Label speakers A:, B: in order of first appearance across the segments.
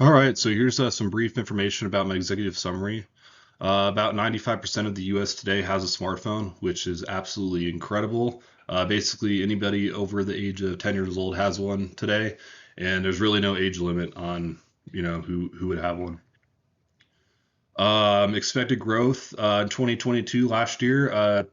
A: All right, so here's some brief information about my executive summary. About 95% of the US today has a smartphone, which is absolutely incredible. Basically, anybody over the age of 10 years old has one today, and there's really no age limit on, who would have one. Expected growth in 2022 last year,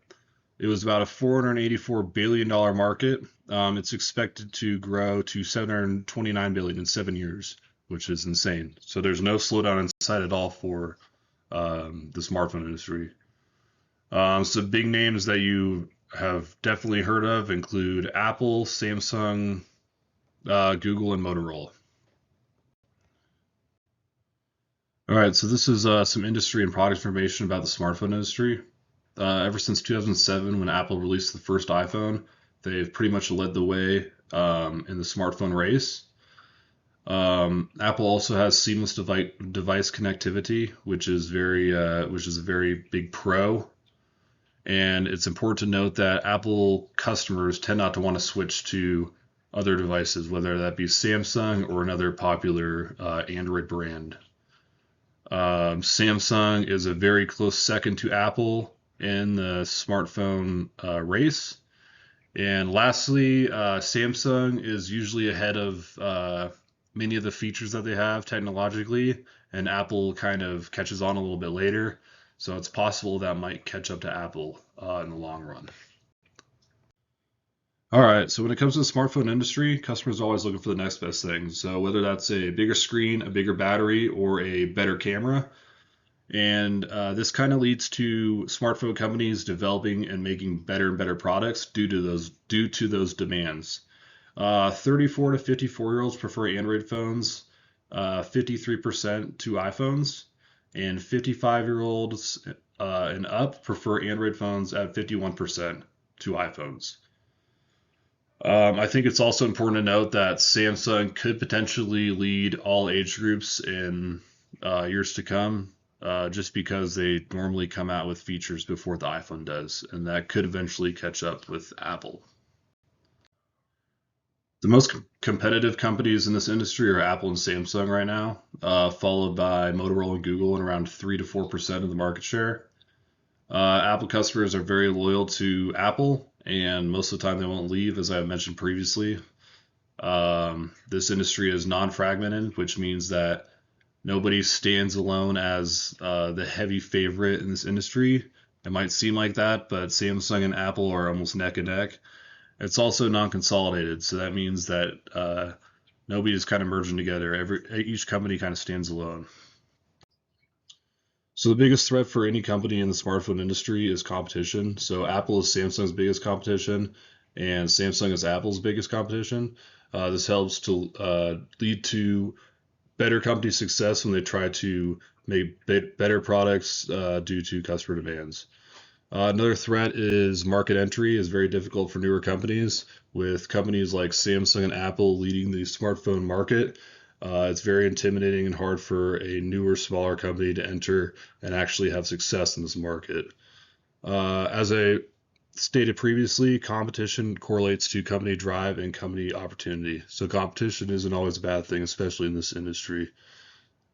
A: it was about a $484 billion market. It's expected to grow to 729 billion in 7 years, which is insane. So there's no slowdown in sight at all for the smartphone industry. Some big names that you have definitely heard of include Apple, Samsung, Google, and Motorola. All right, so this is some industry and product information about the smartphone industry. Ever since 2007, when Apple released the first iPhone, they've pretty much led the way in the smartphone race. Apple also has seamless device connectivity, which is a very big pro. And it's important to note that Apple customers tend not to want to switch to other devices, whether that be Samsung or another popular Android brand. Samsung is a very close second to Apple in the smartphone race. And lastly, Samsung is usually ahead of many of the features that they have technologically, and Apple kind of catches on a little bit later. So it's possible that might catch up to Apple in the long run. All right, so when it comes to the smartphone industry, customers are always looking for the next best thing. So whether that's a bigger screen, a bigger battery, or a better camera, and this kind of leads to smartphone companies developing and making better and better products due to those demands. 34 to 54-year-olds prefer Android phones, 53% to iPhones, and 55-year-olds and up prefer Android phones at 51% to iPhones. I think it's also important to note that Samsung could potentially lead all age groups in years to come, just because they normally come out with features before the iPhone does, and that could eventually catch up with Apple. The most competitive companies in this industry are Apple and Samsung right now, followed by Motorola and Google in around 3 to 4% of the market share. Apple customers are very loyal to Apple, and most of the time they won't leave, as I mentioned previously. This industry is non-fragmented, which means that nobody stands alone as the heavy favorite in this industry. It might seem like that, but Samsung and Apple are almost neck and neck. It's also non-consolidated, so that means that nobody is kind of merging together. Each company kind of stands alone. So the biggest threat for any company in the smartphone industry is competition. So Apple is Samsung's biggest competition, and Samsung is Apple's biggest competition. This helps to lead to better company success when they try to make better products due to customer demands. Another threat is market entry is very difficult for newer companies. With companies like Samsung and Apple leading the smartphone market, it's very intimidating and hard for a newer, smaller company to enter and actually have success in this market. As I stated previously, competition correlates to company drive and company opportunity. So competition isn't always a bad thing, especially in this industry.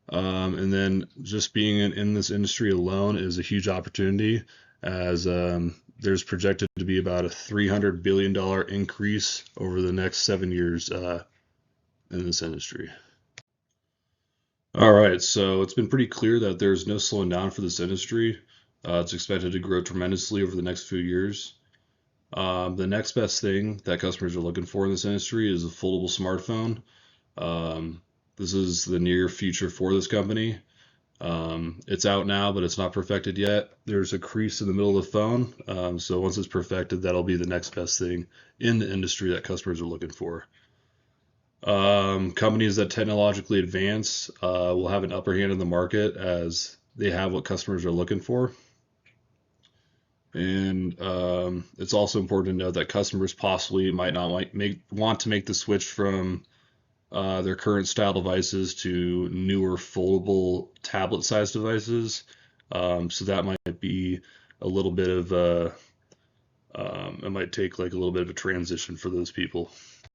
A: And then just being in this industry alone is a huge opportunity, as there's projected to be about a $300 billion increase over the next 7 years in this industry. All right, so it's been pretty clear that there's no slowing down for this industry. It's expected to grow tremendously over the next few years. The next best thing that customers are looking for in this industry is a foldable smartphone. This is the near future for this company. It's out now, but it's not perfected yet. There's a crease in the middle of the phone. So once it's perfected, that'll be the next best thing in the industry that customers are looking for. Companies that technologically advance will have an upper hand in the market as they have what customers are looking for. And it's also important to note that customers possibly might not want to make the switch from their current style devices to newer foldable tablet-sized devices. So that might be a little bit of it might take like a little bit of a transition for those people.